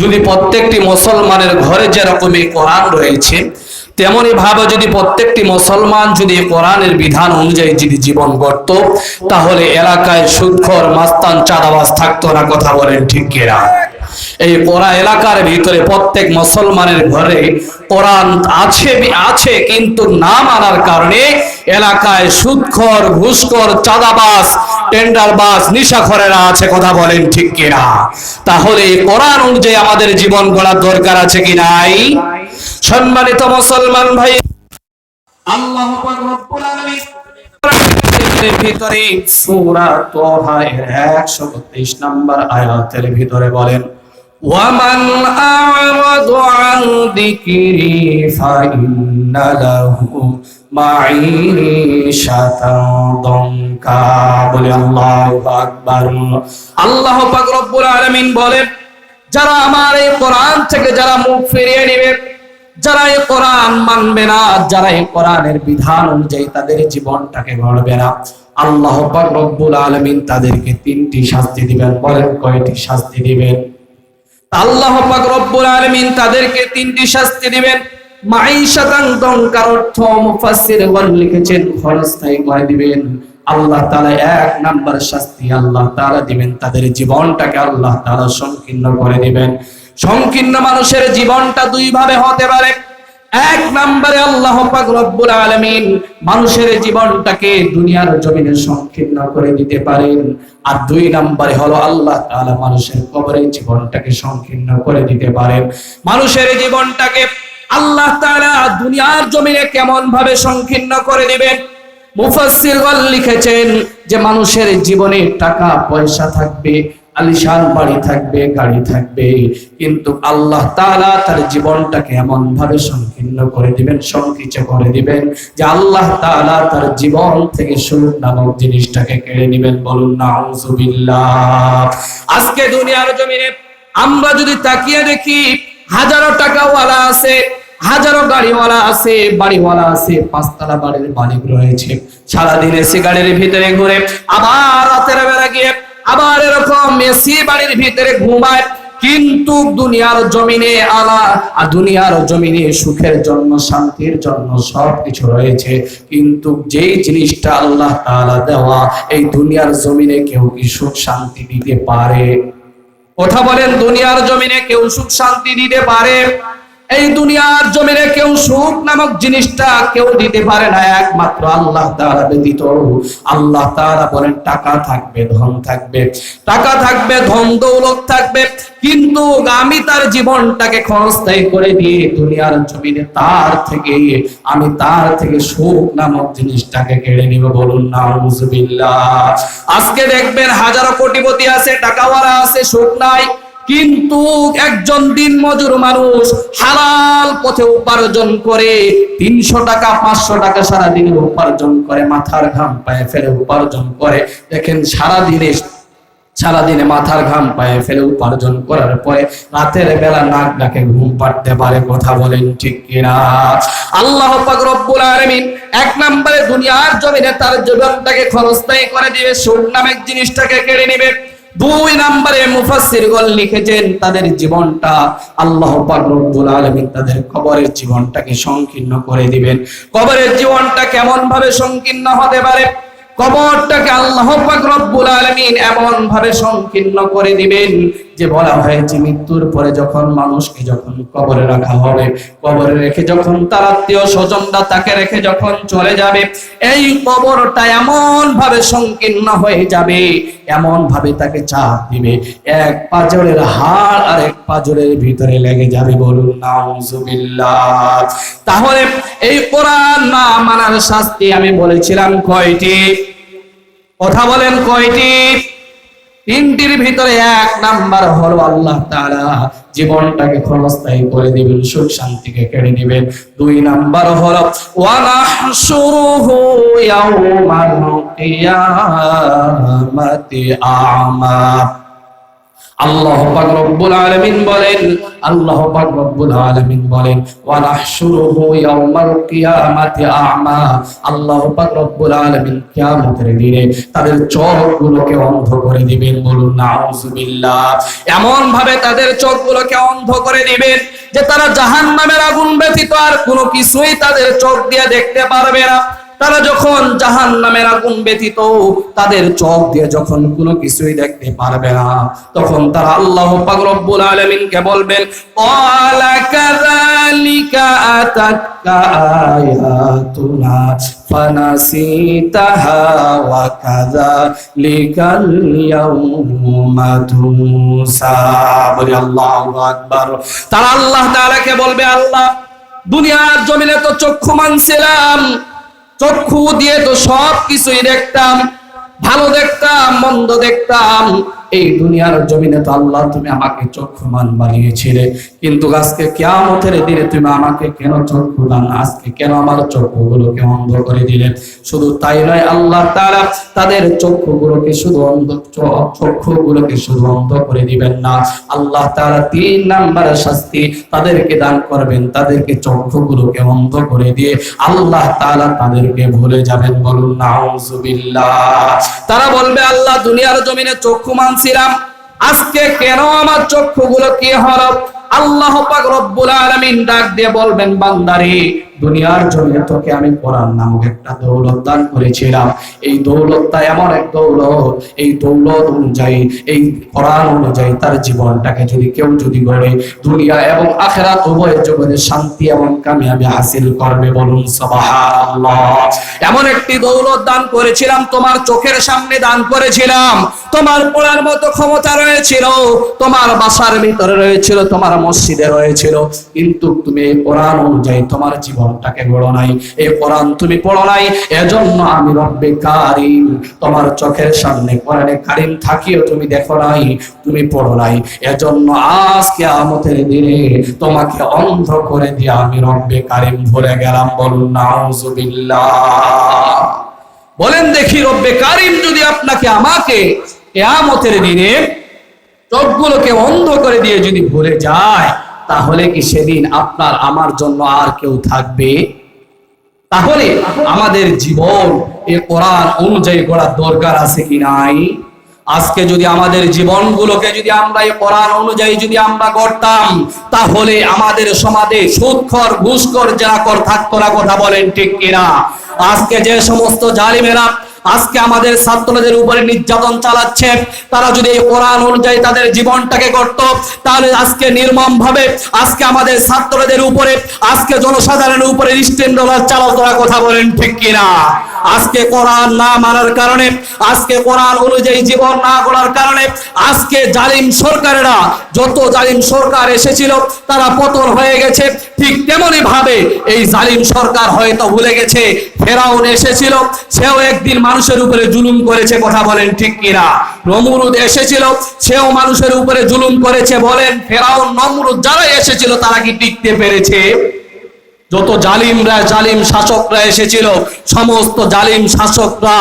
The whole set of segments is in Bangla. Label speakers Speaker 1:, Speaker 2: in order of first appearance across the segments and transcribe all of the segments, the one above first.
Speaker 1: যদি প্রত্যেকটি মুসলমানের ঘরে যেরকম এই কোরআন রয়েছে, তেমনি ভাবে যদি প্রত্যেকটি মুসলমান যদি কোরআনের বিধান অনুযায়ী যদি জীবন গড়ত, তাহলে এলাকায় সুদখোর, মাস্তান, চাঁদাবাজ থাকতো না। কথা বলেন ঠিক কিনা? এই কোরআন এলাকার ভিতরে প্রত্যেক মুসলমানের ঘরে কোরআন আছে কিন্তু না মানার কারণে এলাকায় সুদখোর, ঘুষখোর, চাঁদাবাজ, টেন্ডারবাজ, নিশাখোরেরা আছে। কথা বলেন ঠিক কিনা? তাহলে কোরআন অনুযায়ী আমাদের জীবন গড়ার দরকার আছে কি নাই? সম্মানিত মুসলমান ভাই, আল্লাহ পাক রব্বুল আলামিন কোরআনের ভিতরে সূরা তাহা এর 132 নম্বর আয়াতের ভিতরে বলেন, ওয়ামান আ'রাদু আন যিকরি ফাইন্না লাহু মাঈশাতান দনকা। বলে আল্লাহু আকবার। আল্লাহ পাক রব্বুল আলামিন বলেন, যারা আমার এই কোরআন থেকে যারা মুখ ফিরিয়ে নেবে, যারা এই কোরআন মানবে না, যারা এই কোরআনের বিধান অনুযায়ী তাদের জীবনটাকে গড়বে না, আল্লাহ পাক রব্বুল আলামিন তাদেরকে 3টি শাস্তি দিবেন। বলেন কয়টি শাস্তি দিবেন? আল্লাহ পাক রব্বুল আলামিন তাদেরকে 3টি শাস্তি দিবেন। মাঈশাতান দনকার অর্থ মুফাসসিরগণ লিখেছেন ক্ষণস্থায়ী করে দিবেন। আল্লাহ তাআলা 1 নাম্বার শাস্তি আল্লাহ তাআলা দিবেন, তাদের জীবনটাকে আল্লাহ তাআলা সংকীর্ণ করে দিবেন। সংকীর্ণ মানুষের জীবনটা দুই ভাবে হতে পারে। 1 নম্বরে আল্লাহ পাক রব্বুল আলামিন মানুষের জীবনটাকে দুনিয়ার জমিনে সংকীর্ণ করে দিতে পারেন। আর 2 নম্বরে হলো আল্লাহ তাআলা মানুষের কবরের জীবনটাকে সংকীর্ণ করে দিতে পারেন। মানুষের জীবনটাকে আল্লাহ তাআলা দুনিয়ার জমিনে কেমন ভাবে সংকীর্ণ করে দিবেন? মুফাসসিরগণ লিখেছেন যে মানুষের জীবনে টাকা পয়সা থাকবে, আলিশান বাড়ি থাকবে, গাড়ি থাকবে, কিন্তু আল্লাহ তাআলা তার জীবনটাকে এমন ভাবে সংকীর্ণ করে দিবেন, সংকিচ করে দিবেন যে আল্লাহ তাআলা তার জীবন থেকে সুখ নামক জিনিসটাকে কেড়ে নেবেন। বলুন নাউযুবিল্লাহ। আজকে দুনিয়ার জমিনে আমরা যদি তাকিয়ে দেখি, হাজারো টাকাওয়ালা আছে, হাজারো গাড়িওয়ালা আছে, বাড়িওয়ালা আছে, 5 তলা বাড়ির মালিক রয়েছে, সারাদিনে সিগারের ভিতরে ঘুরে, আবার রাতের বেলা গিয়ে আবার এরকম এসি বাড়ির ভিতরে ঘুমায়, কিন্তু দুনিয়ার জমিনে সুখের জন্য, শান্তির জন্য সবকিছু রয়েছে, কিন্তু যেই জিনিসটা আল্লাহ তাআলা দেওয়া, এই দুনিয়ার জমিনে কেউ কি সুখ শান্তি দিতে পারে? কথা বলেন, দুনিয়ার জমিনে কেউ সুখ শান্তি দিতে পারে? এই দুনিয়ার জমিনে কেউ সুখ নামক জিনিসটা কেউ দিতে পারে না, একমাত্র আল্লাহ তাআলা ব্যতীত। আল্লাহ তাআলা বলেন টাকা থাকবে, ধন থাকবে, টাকা থাকবে, ধন দৌলত থাকবে, কিন্তু আমি তার জীবনটাকে ক্ষণস্থায়ী করে দিয়ে দুনিয়ার জমিনে আমি তার থেকে সুখ নামক জিনিসটাকে কেড়ে নিব। বলুন নাউযুবিল্লাহ। আজকে দেখবেন হাজারো কোটিপতি আছে, টাকাওয়ালা আছে, সুখ নাই, কিন্তু একজন দিন মজুর মানুষ হালাল পথে উপার্জন করে 300 টাকা 500 টাকা সারাদিনে উপার্জন করে, মাথার ঘাম পায়ে ফেলে উপার্জন করে। দেখেন সারাদিনে মাথার ঘাম পায়ে ফেলে উপার্জন করার পরে রাতের বেলা নাক ডাকে ঘুম পাড়তে পারে। কথা বলেন ঠিক কিনা? আল্লাহ পাক রব্বুল আলামিন 1 নম্বরে দুনিয়ার জমিনে তার জীবনটাকে ক্ষণস্থায়ী করে দিবে, সুখ নামক জিনিসটাকে কেড়ে নেবে। 2 নম্বরে মুফাসসিরগণ লিখেছেন তাদের জীবনটা আল্লাহ পাক রব্বুল আলামিন তাদের কবরের জীবনটাকে সংকীর্ণ করে দিবেন। কবরের জীবনটা কেমন ভাবে সংকীর্ণ হতে পারে? কবরটাকে আল্লাহ পাক রব্বুল আলামিন এমন ভাবে সংকীর্ণ করে দিবেন যে বলা হয়েছে মৃত্যুর পরে যখন মানুষকে যখন কবরে রাখা হবে, কবরে রেখে যখন তার আত্মীয় স্বজনরা তাকে রেখে যখন চলে যাবে, এই কবরটা এমন ভাবে সংকীর্ণ হয়ে যাবে, এমন ভাবে তাকে চাপ দিবে, 1 পাঁজরের হাড় আর 1 পাঁজরের ভিতরে লেগে যাবে। বলুন নাউযুবিল্লাহ। তাহলে এই কোরআন না মানার শাস্তি আমি বলেছিলাম কয়টি? কথা বলেন কয়টি? 3টির ভিতরে 1 নাম্বার হলো আল্লাহ তাআলা জীবনটাকে ক্ষণস্থায়ী করে দিবেন, সুখ শান্তিকে কেড়ে নেবেন। 2 নাম্বার হলো ওয়া নাহশুরুহু ইয়াউমাল কিয়ামাতি আ'মা। আল্লাহ পাক রব্বুল আলামিন বলেন, আল্লাহ পাক রব্বুল আলামিন বলেন, ওয়া নাহশুরুহু ইয়াওমাল কিয়ামাতি আ'মা। আল্লাহ পাক রব্বুল আলামিন কিয়ামতের দিনে তাদের চোখগুলোকে অন্ধ করে দিবেন। বলুন নাউযুবিল্লাহ। এমন ভাবে তাদের চোখগুলোকে অন্ধ করে দিবেন যে তারা জাহান্নামের আগুন ব্যতীত আর কোনো কিছুই তাদের চোখ দিয়ে দেখতে পারবে না। তারা যখন জাহান্নামের আগুন ব্যতীত তাদের চোখ দিয়ে যখন কোনো কিছুই দেখতে পারবে না, তখন তারা আল্লাহ পাক রব্বুল আলামিনকে বলবেন, ক্বালা কাযালিকা আতাকা আয়াতুনা ফানাসিতাহা ওয়া কাযালিকাল ইয়াউমা তুনসা। বলি আল্লাহু আকবার। তারা আল্লাহ তাআলাকে বলবে, আল্লাহ দুনিয়ার জমিনে তো চক্ষু মানছিলাম, চক্ষু দিয়ে তো সব কিছুই দেখতাম, ভালো দেখতাম, মন্দ দেখতাম। এই দুনিয়ার জমিনে তো আল্লাহ তুমি আমাকে চক্ষুমান বানিয়েছিলে, কিন্তু আজকে কিয়ামতের দিনে তুমি আমাকে কেন চক্ষু দান, আজকে কেন আমার চক্ষুগুলোকে অন্ধ করে দিলেন? শুধু তাই নয়, আল্লাহ তাআলা তাদের চক্ষুগুলোকে শুধু অন্ধ করে দিবেন না, আল্লাহ তাআলা 3 নাম্বার শাস্তি তাদেরকে দান করবেন। তাদেরকে চক্ষুগুলোকে অন্ধ করে দিয়ে আল্লাহ তাআলা তাদেরকে ভুলে যাবেন। বলুন নাউযুবিল্লাহ। তারা বলবে, আল্লাহ দুনিয়ার জমিনে চক্ষু মানছিলাম, আজকে কেন আমার চক্ষুগুলো কি হলো? আল্লাহ পাক রব্বুল আলামিন ডাক দিয়ে বলবেন, বান্দারে দুনিয়ার জমিনে তোকে আমি কোরআন নামক একটা দৌলত দান করেছিলাম। এই দৌলতটা এমন এক দৌলত, এই দৌলত অনুযায়ী, এই কোরআন অনুযায়ী তার জীবনটাকে যদি কেউ যদি গড়ে, দুনিয়া এবং আখিরাত উভয় জগতে শান্তি এবং কামিয়াবি হাসিল করবে। বলুন সুবহানাল্লাহ। এমন একটি দৌলত দান করেছিলাম, তোমার চোখের সামনে দান করেছিলাম, তোমার পড়ার মতো ক্ষমতা রয়েছিল, তোমার বাসার ভিতরে রয়েছিল, তোমার মসজিদে রয়েছিল, কিন্তু তুমি এই কোরআন অনুযায়ী তোমার জীবনটাকে গড়ো নাই, এই কোরআন তুমি পড়ো নাই। এজন্য আমি রব্বে কারীম তোমার চোখের সামনে কোরআনে কারীম থাকিও তুমি দেখো নাই, তুমি পড়ো নাই। এজন্য আজ কিয়ামতের দিনে তোমাকে অন্ধ করে দিয়ে আমি রব্বে কারীম ভুলে গেলাম। বলুন নাউযুবিল্লাহ। বলেন দেখি, রব্বে কারীম যদি আপনাকে আমাকে কিয়ামতের দিনে চোখগুলোকে অন্ধ করে দিয়ে যদি ভুলে যায়, তাহলে কি সেদিন আপনার আমার জন্য আর কেউ থাকবে? তাহলে আমাদের জীবন এই কোরআন অনুযায়ী গড়ার দরকার আছে কি নাই? আজকে যদি আমাদের জীবনগুলোকে যদি আমরা এই কোরআন অনুযায়ী যদি আমরা গড়তাম, তাহলে আমাদের সমাজে সুদখোর, ঘুষখোর, জেনাখোর থাকতো না। কথা বলেন ঠিক কিনা? আজকে যে সমস্ত জালিমেরা আজকে আমাদের ছাত্রদের উপরে নির্যাতন চালাচ্ছে, তারা যদি এই কোরআন অনুযায়ী তাদের জীবনটাকে গড়ত, তাহলে আজকে নির্মম ভাবে আজকে আমাদের ছাত্রদের উপরে, আজকে জনসাধারণের উপরে স্ট্যান্ডার্ড চালাতো না। কথা বলেন ঠিক কিনা? আজকে কোরআন না মানার কারণে, আজকে কোরআন অনুযায়ী জীবন না গড়ার কারণে আজকে জালিম সরকারেরা, যত জালিম সরকার এসেছিল তারা পতন হয়ে গেছে। ঠিক তেমনি ভাবে এই জালিম সরকার হয়তো ভুলে গেছে ফেরাউন এসেছিল, সেও একদিন মানুষের উপরে জুলুম করেছে। কথা বলেন ঠিক কিনা? নমরুদ এসেছিল, সেও মানুষের উপরে জুলুম করেছে। বলেন ফেরাউন, নমরুদ যারা এসেছিল তারা কি টিকতে পেরেছে? যত জালিমরা, জালিম শাসকরা এসেছিল, সমস্ত জালিম শাসকরা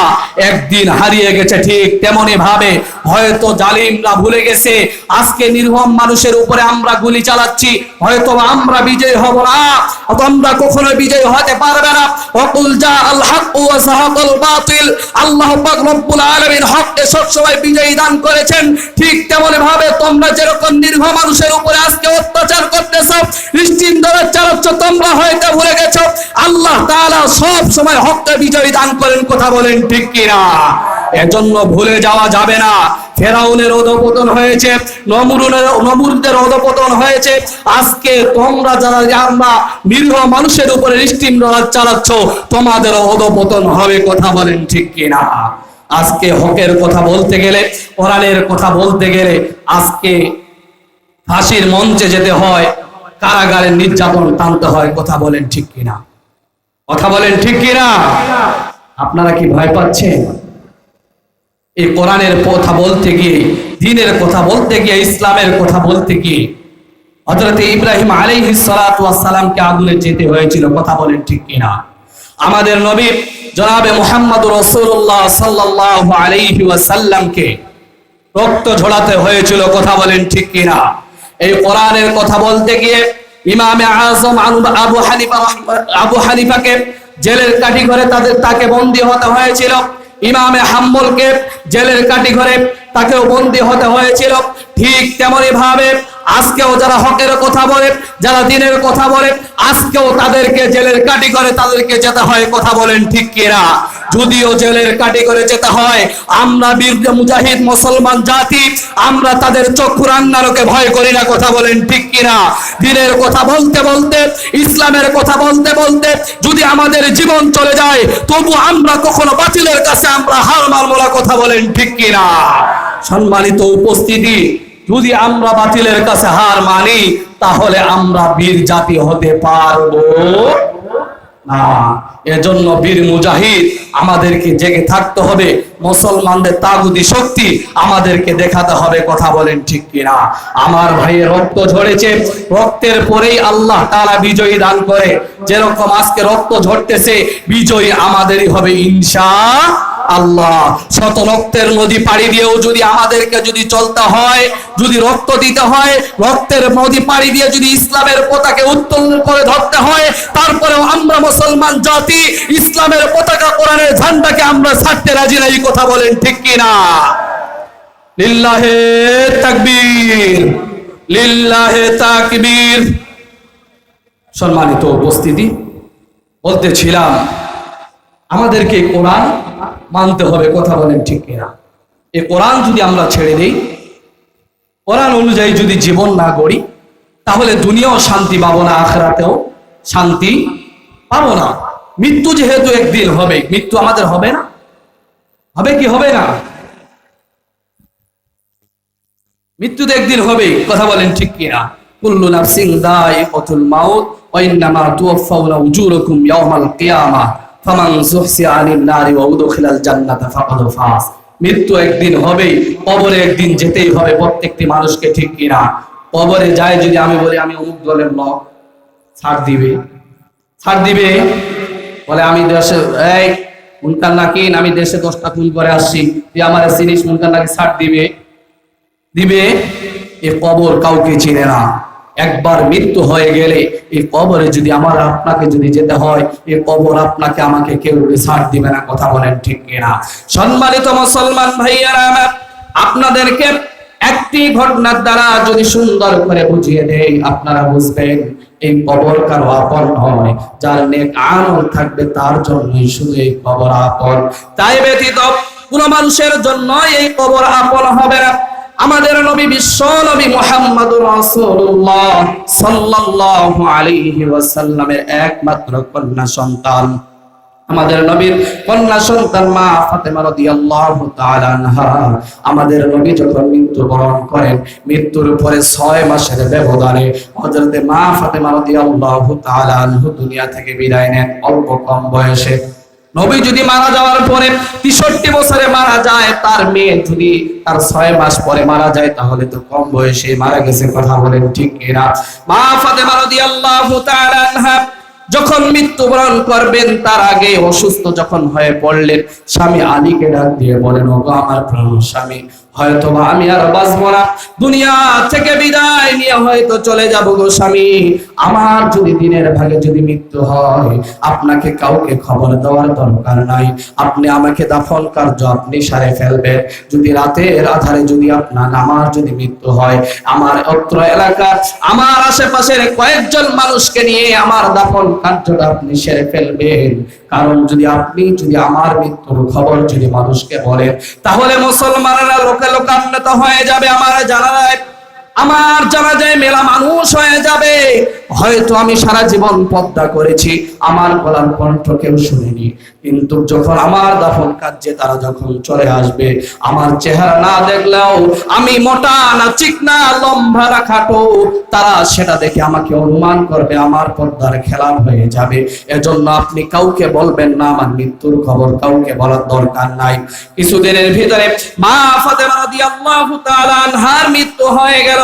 Speaker 1: একদিন হারিয়ে গেছে। ঠিক তেমনি ভাবে হয়তো জালিমরা ভুলে গেছে আজকে নির্মম মানুষের উপরে আমরা গুলি চালাচ্ছি, হয়তো আমরা বিজয় হব না, তোমরা কখনো বিজয় হতে পারবে না। ওয়াকুল জা আল হক ওয়া যাহাকাল বাতিল। আল্লাহ পাক রব্বুল আলামিন হককে সবসময় বিজয় দান করেছেন। ঠিক তেমনি ভাবে তোমরা যেরকম নির্মম মানুষের উপরে আজকে অত্যাচার করতেছো, নিশ্চিন্তভাবে চালাচ্ছ, তোমরা হয়তো ভুলে গেছো আল্লাহ তাআলা সব সময় হককে বিজয় দান করেন। কথা বলেন ঠিক কিনা? এজন্য ভুলে যাওয়া যাবে না। ফেরাউনের অধঃপতন হয়েছে, নমরুদের অধঃপতন হয়েছে। আজকে তোমরা যারা আমরা নিরীহ মানুষের উপরে নিষ্ঠুর চালাচ্ছ, তোমাদেরও অধঃপতন হবে। কথা বলেন ঠিক কিনা? আজকে হকের কথা বলতে গেলে, কোরআনের কথা বলতে গেলে আজকে ফাঁসির মঞ্চে যেতে হয়, কারাগারে নির্যাতন টানতে হয়। কথা বলেন ঠিক কিনা? কথা বলেন ঠিক কিনা? আপনারা কি ভয় পাচ্ছেন? এই কোরআনের কথা বলতে গিয়ে, দ্বীনের কথা বলতে গিয়ে, ইসলামের কথা বলতে গিয়ে হযরত ইব্রাহিম আলাইহিস সালাতু ওয়াস সালামকে আগুনে যেতে হয়েছিল। কথা বলেন ঠিক কিনা? আমাদের নবী জনাবে মুহাম্মদুর রাসূলুল্লাহ সাল্লাল্লাহু আলাইহি ওয়াসাল্লামকে রক্ত ঝরাতে হয়েছিল, কথা বলেন ঠিক কিনা? এই কোরআনের কথা বলতে গিয়ে ইমামে আজম আবু হানিফাকে জেলের কাঠি ঘরে তাকে বন্দী হতে হয়েছিল। ইমামে হাম্বলকে জেলের কাঠি ঘরে তাকেও বন্দী হতে হয়েছিল। ঠিক তেমনি ভাবে আজকেও যারা হকের কথা বলে, যারা দ্বীনের কথা বলে, আজকেও তাদেরকে জেলের কাঠি ঘরে তাদেরকে যেতে হয়, কথা বলেন ঠিক কিনা? যদিও জেলের কাঠি ঘরে যেতে হয়, আমরা বীর মুজাহিদ মুসলমান জাতি, আমরা তাদের চক্ষু রাঙানোকে ভয় করি না, কথা বলেন ঠিক কিনা? দ্বীনের কথা বলতে বলতে, ইসলামের কথা বলতে বলতে যদি আমাদের জীবন চলে যায়, তবু আমরা কখনো বাতিলের কাছে আমরা হার মানবো না, কথা বলেন ঠিক কিনা? সম্মানিত উপস্থিতি, যদি আমরা বাতিলের কাছে হার মানি, তাহলে আমরা বীর জাতি হতে পারবো না। এজন্য বীর মুজাহিদ আমাদেরকে জেগে থাকতে হবে, মুসলমানদের তাগুতি শক্তি আমাদেরকে দেখাতে হবে, কথা বলেন ঠিক কিনা? আমার ভাইয়ের রক্ত ঝরেছে, রক্তের পরেই আল্লাহ তাআলা বিজয়ী দান করে। যেরকম আজকে রক্ত ঝরতেছে, বিজয়ী আমাদেরই হবে ইনশাআল্লাহ। শত রক্তের নদী পাড়ি দিয়েও যদি আমাদেরকে যদি চলতে হয়, যদি রক্ত দিতে হয়, রক্তের নদী পাড়ি দিয়ে যদি ইসলামের পতাকা উত্তোলন করে ধরতে হয়, তারপরেও আমরা মুসলমান জাতি ইসলামের পতাকা, কোরআনের ঝান্ডাকে আমরা ছাড়তে রাজি নাই, কথা বলেন ঠিক কিনা? লিল্লাহে তাকবীর, লিল্লাহে তাকবীর। সম্মানিত উপস্থিতি, বলতেছিলাম আমাদেরকে কোরআন মানতে হবে, কথা বলেন ঠিক কিনা? এই কোরআন যদি আমরা ছেড়ে দেই, কোরআন অনুযায়ী যদি জীবন না গড়ি, তাহলে দুনিয়াও শান্তি পাবো না, আখিরাতেও শান্তি পাবো না। মৃত্যু যেহেতু একদিন হবে, মৃত্যু আমাদের হবে না? হবে কি হবে না? মৃত্যু তো একদিন হবে, কথা বলেন ঠিক কিনা? কুল্লু নাফসিন যায়িকাতুল মাউত ওয়া ইন্নামা তুওয়াফাউনা উজুরাকুম ইয়াওমাল কিয়ামাহ ফামান যুহসিয়া আনিন নারি ওয়া উদখিলাল জান্নাতা ফাকাদ ফাজ। মৃত্যু একদিন হবে, কবরে একদিন যেতেই হবে প্রত্যেকটি মানুষকে, ঠিক কিনা? কবরে যায় যদি আমি বলি আমি অমুক দলের লোক, ছাড় দিবে? ছাড় দিবে? বলে আমি দেশে এই মুনকার নাকিন, আমি দেশে 10টা খুন করে আসছি, তুই আমার চিনিস, মুনকার নাকি ছাড় দিবে? দিবে? এই কবর কাউকে চিনে না। একবার মৃত্যু হয়ে গেলে এই কবরে যদি আমার আপনাকে যদি যেতে হয়, এই কবর আপনাকে আমাকে কেউ ছাড় দিবে না, কথা বলেন ঠিক কিনা? সম্মানিত মুসলমান ভাইয়ারা আমার, আপনাদেরকে একটি ঘটনার দ্বারা যদি সুন্দর করে বুঝিয়ে দেই, আপনারা বুঝবেন এই কবর কারো আপন নয়, যার নেক আমল থাকবে তার জন্যই শুধু এই কবর আপন, তাই ব্যতীত কোন মানুষের জন্য এই কবর আপন হবে না। আমাদের নবী বিশ্ব নবী মুহাম্মদুর রাসূলুল্লাহ সাল্লাল্লাহু আলাইহি ওয়াসাল্লামের একমাত্র কন্যা সন্তান, আমাদের নবীর কন্যা সন্তান মা ফাতেমা রাদিয়াল্লাহু তাআলা আনহা, আমাদের নবী যখন মৃত্যুবরণ করেন, মৃত্যুর পরে 6 মাসের ব্যবধানে হযরতে মা ফাতেমা রাদিয়াল্লাহু তাআলা আনহা দুনিয়া থেকে বিদায় নেন, অল্প কম বয়সে। নবী যদি মারা যাওয়ার পরে 63 বছরে মারা যায়, তার মেয়ে যদি তার 6 মাস পরে মারা যায়, তাহলে তো কম বয়সে মারা গেছে, কথা বলেন ঠিক কিনা? মা ফাতেমা রাদিয়াল্লাহু তাআলা আনহা যখন মৃত্যুবরণ করবেন, তার আগে অসুস্থ যখন হয়ে পড়লেন, স্বামী আলীকে ডাক দিয়ে বলেন, ওগো আমার প্রাণ স্বামী, হয়তো আমি আর বাঁচবো না, দুনিয়া থেকে বিদায় নিয়ে হয়তো চলে যাবো গো স্বামী। আমার যদি দিনের ভাগে যদি মৃত্যু হয়, আপনাকে কাউকে খবর দেওয়ার দরকার নাই, আপনি আমাকে দাফন কার্য আপনি সারে ফেলবেন। যদি রাতের আধারে যদি আপনার আমার যদি মৃত্যু হয়, আমার অত্র এলাকার আমার আশেপাশের কয়েকজন মানুষকে নিয়ে আমার দাফন কার্যটা আপনি সেরে ফেলবেন। কারণ যদি আপনি যদি আমার মৃত্যুর খবর যদি মানুষকে বলেন, তাহলে মুসলমানেরা লোকান্বিত হয়ে যাবে, আমার জানাজায় মেলা মানুষ হয়ে যাবে। হয়তো আমি সারা জীবন পর্দা করেছি, আমার গলার কণ্ঠ কেউ শুনেনি, কিন্তু যখন আমার দাফন কার্যে তারা যখন চলে আসবে, আমার চেহারা না দেখলেও আমি মোটা না চিকনা, লম্বা না খাটো, তারা সেটা দেখে আমাকে অনুমান করবে, আমার পর্দার খেলাপ হয়ে যাবে। এজন্য আপনি কাউকে বলবেন না আমার মৃত্যুর খবর, কাউকে বলার দরকার নাই। কিছুদিনের ভিতরে মা ফাতেমা রাদিয়াল্লাহু তাআলা আনহার মৃত্যু হয়ে গেল।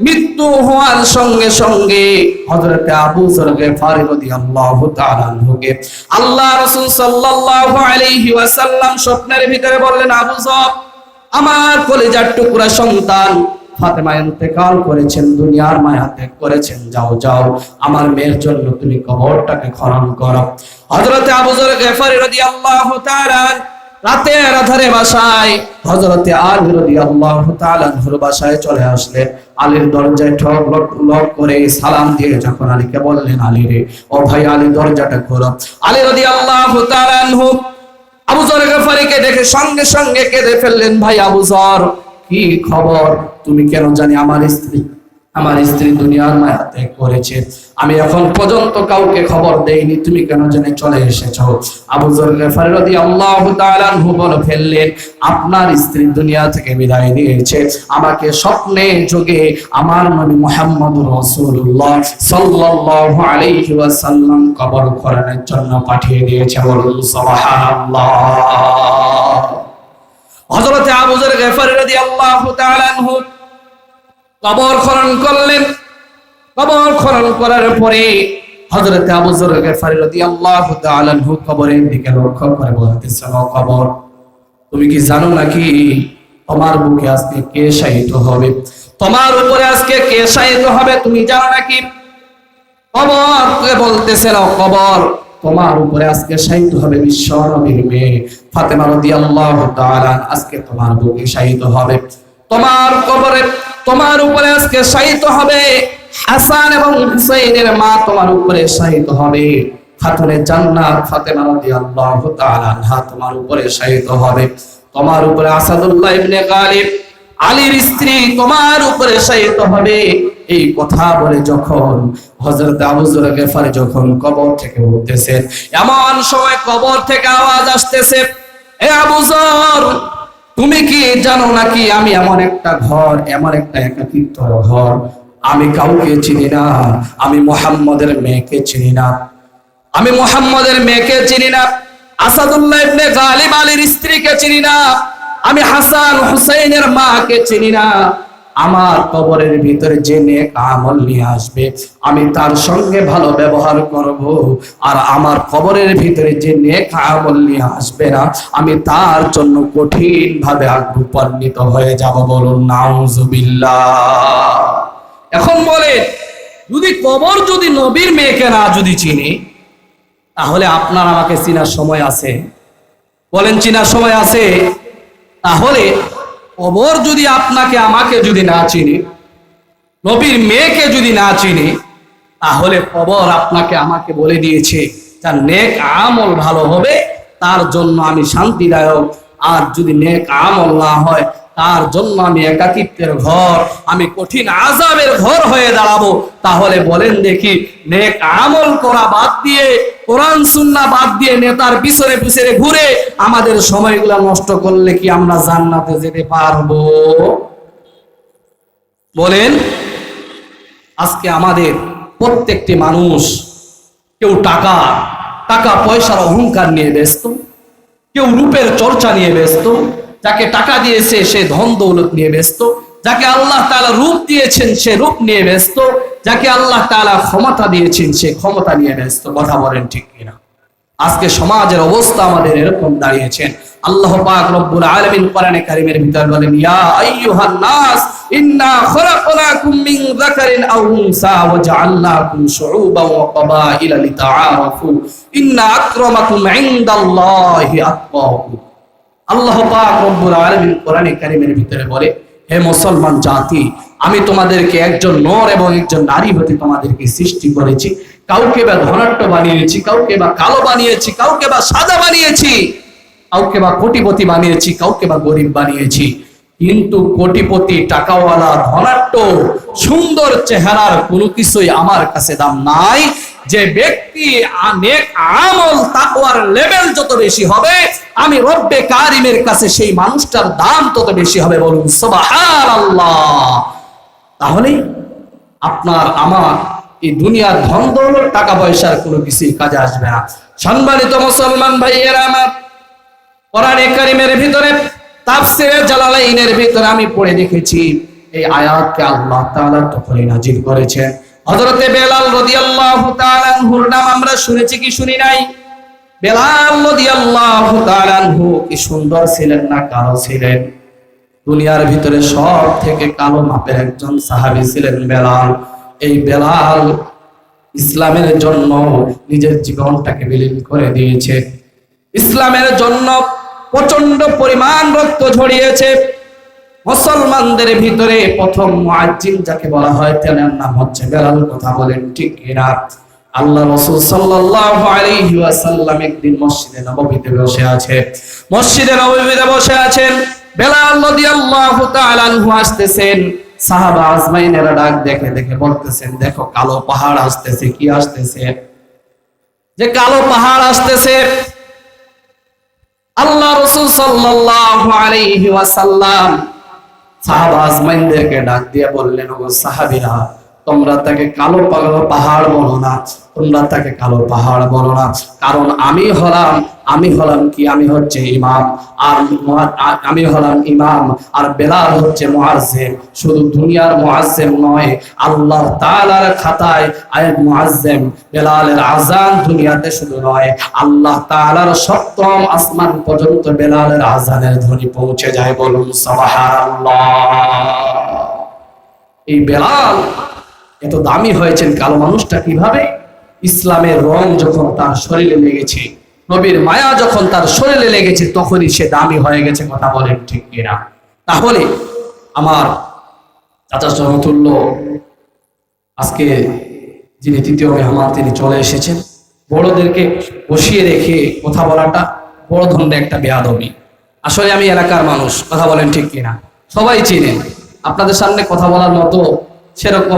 Speaker 1: মৃত্যু হওয়ার সঙ্গে সঙ্গে হযরত আবু যর গিফারী রাদিয়াল্লাহু তাআলা আনহুকে আল্লাহ রাসূল সাল্লাল্লাহু আলাইহি ওয়াসাল্লাম স্বপ্নের ভিতরে বললেন, আমার কলিজার টুকরা সন্তান ফাতেমা ইন্তেকাল করেছেন, দুনিয়ার মায়া ত্যাগ করেছেন, যাও যাও আমার মেয়ের জন্য তুমি কবরটাকে খনন করো। হযরতে আবু যর গফারী রাদিয়াল্লাহু তাআলা রাতের আধারে বাসায় হযরতে আলী রাদিয়াল্লাহু তাআলা আনহুর বাসায় চলে আসলেন। আলীর দরজায় ঠক লক করে সালাম দিয়ে যখন আলীকে বললেন, আলী রে, ও ভাই আলী দরজাটা খোলো। আলী রাদিয়াল্লাহু তাআলা আনহু আবু যর গফারীকে দেখে সঙ্গে সঙ্গে কেঁদে ফেললেন, ভাই আবু যর, কি খবর? তুমি কেন জানি আমার স্ত্রী দুনিয়ার মায়া ত্যাগ করেছে, আমি এখন পর্যন্ত কাউকে খবর দেইনি, তুমি কেন জানি চলে এসেছো? আবু যর গফারী রাদিয়াল্লাহু তাআলা আনহু বলে ফেললেন, আপনার স্ত্রী দুনিয়া থেকে বিদায় নিয়েছে, আমাকে স্বপ্নে যোগে আমার নবী মুহাম্মদুর রাসূলুল্লাহ সাল্লাল্লাহু আলাইহি ওয়াসাল্লাম কবর খননের জন্য পাঠিয়ে দিয়েছে। বলুন সুবহানাল্লাহ। হযরতে আবু যর গফারী রাদিয়াল্লাহু তাআলা আনহু কবর খনন করলেন। কবর খনন করার পরে হযরতে আবু যর গফারী রাদিয়াল্লাহু তাআলা আনহু কবরের দিকে লক্ষ্য করে বলতেছেন, ও কবর, তুমি কি জানো নাকি তোমার বুকে আজকে কে শায়িত হবে? তোমার উপরে আজকে কে শায়িত হবে তুমি জানো নাকি? কবরকে বলতেছেন, ও কবর, তোমার উপরে আজকে শায়িত হবে বিশ্ব নবীর মেয়ে ফাতেমা রাদিয়াল্লাহু তাআলা আজকে তোমার বুকে শায়িত হবে। তোমার কবরে তোমার উপরে আজকে শায়িত হবে হাসান এবং হুসাইনের মা, তোমার উপরে শায়িত হবে খাতুনে জান্নাত ফাতেমা রাদিয়াল্লাহু তাআলা আনহা, তোমার উপরে শায়িত হবে। তোমার উপরে আসাদুল্লাহ ইবনে গালিব আলীর স্ত্রী তোমার উপরে শায়িত হবে। এই কথা বলে যখন হযরত আবু যর গফারী যখন কবর থেকে উঠতেছেন, এমন সময় কবর থেকে আওয়াজ আসতেছে, এ আবু যর, তুমি কি জানো নাকি আমি এমন একটা ঘর, এমন একটা একাকিত্ব ঘর, আমি কাউকে চিনি না, আমি মুহাম্মদের মেয়েকে চিনি না, আমি মুহাম্মদের মেয়েকে চিনি না, আসাদুল্লাহ ইবনে গালিব আলীর স্ত্রীকে চিনি না, আমি হাসান হুসাইনের মাকে চিনি না। আমার কবরের ভিতরে যে নেক আমল নিয়ে আসবে আমি তার সঙ্গে ভালো ব্যবহার করব, আর আমার কবরের ভিতরে যে নেক আমল নিয়ে আসবে না আমি তার জন্য কঠিন ভাবে আগুপান্বিত হয়ে যাব। বলুন নাউজুবিল্লাহ। এখন বলে, যদি কবর যদি নবীর মেয়েকে না যদি চিনি, তাহলে আপনার আমাকে চিনার সময় আছে? বলেন, চিনার সময় আছে? তাহলে কবর যদি আপনাকে আমাকে যদি না চিনি, নবীর মেয়েকে যদি না চিনি, তাহলে কবর আপনাকে আমাকে বলে দিয়েছে তার নেক আমল ভালো হবে, তার জন্য আমি শান্তিদায়ক, আর যদি নেক আমল না হয় তার জন্য আমি একাকিত্বের ঘর, আমি কঠিন আযাবের ঘর হয়ে দাঁড়াবো। তাহলে বলেন দেখি, নেক আমল করা বাদ দিয়ে, কোরআন সুন্নাহ বাদ দিয়ে নেতার পিছনে পিছনে ঘুরে আমাদের সময়গুলো নষ্ট করলে কি আমরা জান্নাতে যেতে পারবো? বলেন। আজকে আমাদের প্রত্যেকটি মানুষ, কেউ টাকা টাকা পয়সার অহংকার নিয়ে ব্যস্ত, কেউ রূপের চর্চা নিয়ে ব্যস্ত, যাকে টাকা দিয়েছে সে ধন দৌলত নিয়ে ব্যস্ত, যাকে আল্লাহ তাআলা রূপ দিয়েছেন সে রূপ নিয়ে ব্যস্ত, যাকে আল্লাহ তাআলা ক্ষমতা দিয়েছেন সে ক্ষমতা নিয়ে ব্যস্ত। কথা বলেন ঠিক কিনা? আজকে সমাজের অবস্থা আমাদের এরকম দাঁড়িয়েছেন। আল্লাহ পাক রব্বুল আলামিন কোরআনে কারীমের ভিতরে বলেন, ইয়া আইয়ুহান নাস ইন্না খলাকনাকুম মিন যাকারিন আও উনসা ওয়া জাআলনাকুম শুউবান ওয়া ক্বাবাইলা লিতাআরাফু ইন্না আকরামাকুম ইনদাল্লাহি আতকাকুম। আল্লাহ পাক রব্বুল আলামিন কোরআনে কারীমের ভিতরে বলে, হে মুসলমান জাতি, আমি তোমাদেরকে একজন নর এবং একজন নারী হতে তোমাদেরকে সৃষ্টি করেছি। কাউকে বা ধনাঢ্য বানিয়েছি, কাউকে বা কালো বানিয়েছি, কাউকে বা সাদা বানিয়েছি, কাউকে বা কোটিপতি বানিয়েছি, কাউকে বা গরিব বানিয়েছি। কিন্তু কোটিপতি, টাকাওয়ালা, ধনাঢ্য, সুন্দর চেহারার কোনো কিছুই আমার কাছে দাম নাই। যে ব্যক্তি নেক আমল তাকওয়ার লেভেল যত বেশি হবে, আমি রব্বে কারিমের কাছে সেই মানুষটার দাম তত বেশি হবে। বলুন সুবহানাল্লাহ। তাহলে আপনার আমার এই দুনিয়ার ধন দৌলত টাকা পয়সার কোনো কিছুই কাজে আসবে না। সম্মানিত মুসলমান ভাইয়েরা আমার, কোরআনে কারীমের ভিতরে তাফসীরে জালালাইনের ভিতরে আমি পড়ে দেখেছি এই আয়াতকে আল্লাহ তাআলা তখনই নাজিল করেছেন। হযরতে বেলাল রাদিয়াল্লাহু তাআলা আনহুর নাম আমরা শুনেছি কি শুনি নাই? বেলাল রাদিয়াল্লাহু তাআলা আনহু কি সুন্দর ছিলেন না কালো ছিলেন? দুনিয়ার ভিতরে সব থেকে কালো মাপের একজন সাহাবী ছিলেন বেলাল। এই বেলাল ইসলামের জন্য নিজের জীবনটাকে বিলীন করে দিয়েছে। ইসলামের জন্য প্রচন্ড পরিমাণ রক্ত ঝরিয়েছে। মুসলমানদের ভিতরে প্রথম মুয়াজ্জিন যাকে বলা হয় তার নাম হচ্ছে বেলাল। কথা বলেন ঠিক কিনা? আল্লাহ রাসূল সাল্লাল্লাহু আলাইহি ওয়াসাল্লাম একদিন মসজিদে নববীতে বসে আছে। মসজিদে নববীতে বসে আছেন, বেলাল রাদিয়াল্লাহু তাআলা আনহু আসতেছেন। সাহাবা আজমাইনেরা ডাক দেখে দেখে বলতেছেন, দেখো কালো পাহাড় আসতেছে। কি আসতেছে? যে কালো পাহাড় আসতেছে। আল্লাহ রাসূল সাল্লাল্লাহু আলাইহি ওয়াসাল্লাম সাহাবা আজমাইনদেরকে ডাক দিয়ে বললেন, ও সাহাবীরা, তোমরা তাকে কালো পাহাড় বলো না, তোমরা তাকে কালো পাহাড় বলো না। কারণ আমি হলাম কি, আমি হচ্ছে ইমাম, আর আমি হলাম ইমাম, আর বেলাল হচ্ছে মুয়াজ্জিন। শুধু দুনিয়ার মুয়াজ্জিন নয়, আল্লাহ তাআলার খাতায় আয়াত মুয়াজ্জিন বেলালের আযান দুনিয়াতে শুধু নয়, আল্লাহ তাআলার সপ্তম আসমান পর্যন্ত বেলালের আযানের ধ্বনি পৌঁছে যায়। বলুন সুবহানাল্লাহ। এই বেলাল এত দামি হয়েছেন কালো মানুষটা কিভাবে? ইসলামের রং যখন তার শরীরে লেগেছে, নবীর মায়া যখন তার শরীরে লেগেছে, তখনই সে দামি হয়ে গেছে। কথা বলেন ঠিক কিনা? তাহলে আমার চাচা সমতুল্য আজকে যিনি তৃতীয় মেহমান, তিনি চলে এসেছেন। বড়দেরকে বসিয়ে রেখে কথা বলাটা বড় ধরনের একটা বেয়াদবি। আসলে আমি এলাকার মানুষ, কথা বলেন ঠিক কিনা? সবাই চিনেন, আপনাদের সামনে কথা বলার মতো সেরকম